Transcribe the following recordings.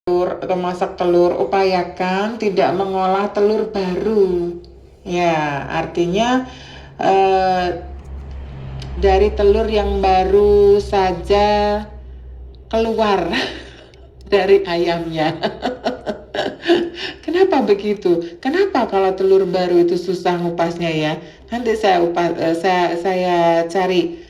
atau masak telur, upayakan tidak mengolah telur baru. Ya, artinya dari telur yang baru saja keluar dari ayamnya. Kenapa begitu? Kenapa kalau telur baru itu susah ngupasnya ya? Nanti saya cari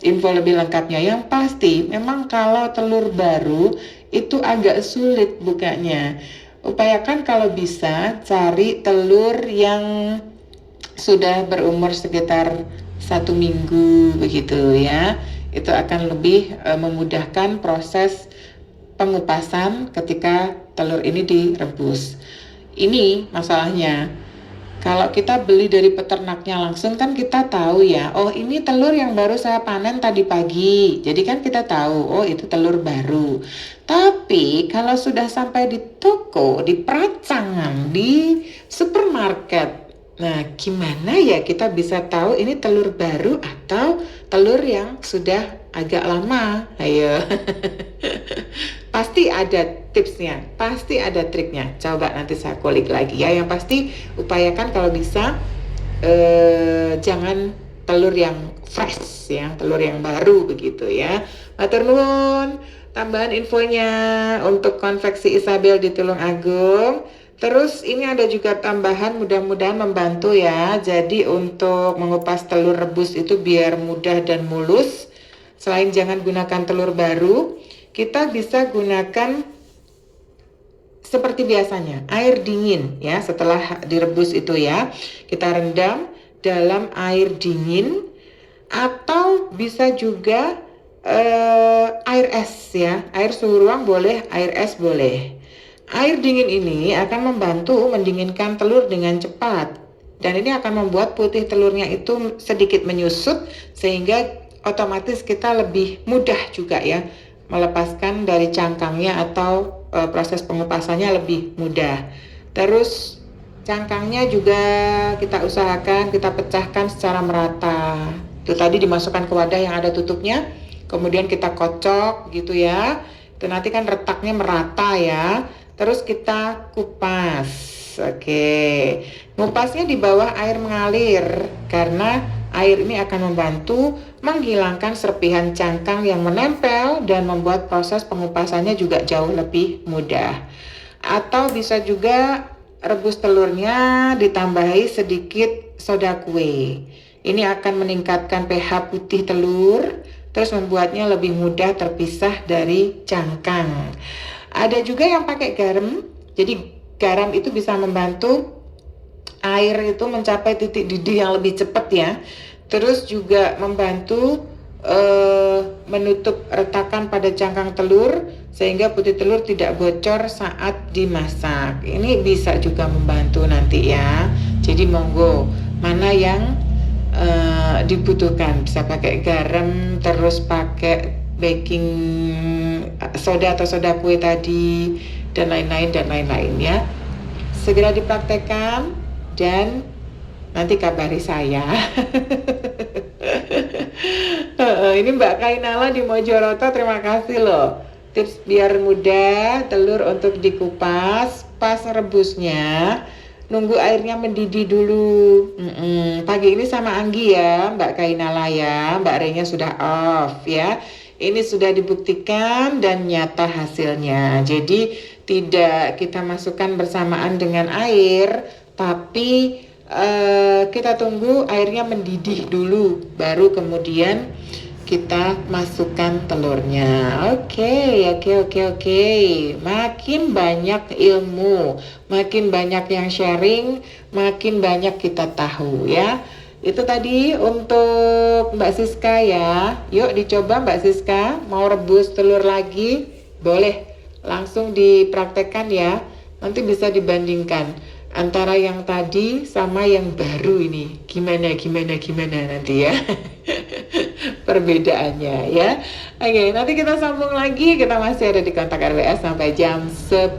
info lebih lengkapnya. Yang pasti memang kalau telur baru itu agak sulit bukanya. Upayakan kalau bisa cari telur yang sudah berumur sekitar 1 minggu begitu ya. Itu akan lebih memudahkan proses pengupasan ketika telur ini direbus. Ini masalahnya, kalau kita beli dari peternaknya langsung kan kita tahu ya, oh ini telur yang baru saya panen tadi pagi. Jadi kan kita tahu, oh itu telur baru. Tapi kalau sudah sampai di toko, di peracangan, di supermarket, nah gimana ya kita bisa tahu ini telur baru atau telur yang sudah agak lama? Ayo. Pasti ada tipsnya, pasti ada triknya. Coba nanti saya kulik lagi ya. Yang pasti upayakan kalau bisa jangan telur yang fresh ya, telur yang baru begitu ya. Matur nuwun. Tambahan infonya untuk konveksi Isabel di Tulungagung. Terus ini ada juga tambahan, mudah-mudahan membantu ya. Jadi untuk mengupas telur rebus itu biar mudah dan mulus. Selain jangan gunakan telur baru, kita bisa gunakan seperti biasanya, air dingin ya. Setelah direbus itu ya, kita rendam dalam air dingin, atau bisa juga air es ya. Air suhu ruang boleh, air es boleh. Air dingin ini akan membantu mendinginkan telur dengan cepat, dan ini akan membuat putih telurnya itu sedikit menyusut, sehingga otomatis kita lebih mudah juga ya melepaskan dari cangkangnya, atau proses pengupasannya lebih mudah. Terus cangkangnya juga kita usahakan kita pecahkan secara merata. Itu tadi dimasukkan ke wadah yang ada tutupnya, kemudian kita kocok gitu ya. Itu nanti kan retaknya merata ya. Terus kita kupas. Oke. Ngupasnya di bawah air mengalir, karena air ini akan membantu menghilangkan serpihan cangkang yang menempel dan membuat proses pengupasannya juga jauh lebih mudah. Atau bisa juga rebus telurnya ditambahi sedikit soda kue. Ini akan meningkatkan pH putih telur, terus membuatnya lebih mudah terpisah dari cangkang. Ada juga yang pakai garam. Jadi garam itu bisa membantu air itu mencapai titik didih yang lebih cepat ya. Terus juga membantu menutup retakan pada cangkang telur, sehingga putih telur tidak bocor saat dimasak. Ini bisa juga membantu nanti ya. Jadi monggo, mana yang dibutuhkan, bisa pakai garam, terus pakai baking soda atau soda kue tadi, dan lain-lain ya. Segera dipraktekkan dan nanti kabari saya. Ini Mbak Kainala di Mojoroto, terima kasih loh. Tips biar mudah telur untuk dikupas. Pas rebusnya nunggu airnya mendidih dulu. Pagi ini sama Anggi ya Mbak Kainala ya. Mbak Renya sudah off ya. Ini sudah dibuktikan dan nyata hasilnya. Jadi tidak kita masukkan bersamaan dengan air, tapi kita tunggu airnya mendidih dulu, baru kemudian kita masukkan telurnya. Oke. Makin banyak ilmu, makin banyak yang sharing, makin banyak kita tahu ya. Itu tadi untuk Mbak Siska ya. Yuk dicoba Mbak Siska, mau rebus telur lagi? Boleh, langsung dipraktekkan ya. Nanti bisa dibandingkan antara yang tadi sama yang baru ini. Gimana nanti ya. Perbedaannya ya. Oke, nanti kita sambung lagi. Kita masih ada di kontak RWS sampai jam 10.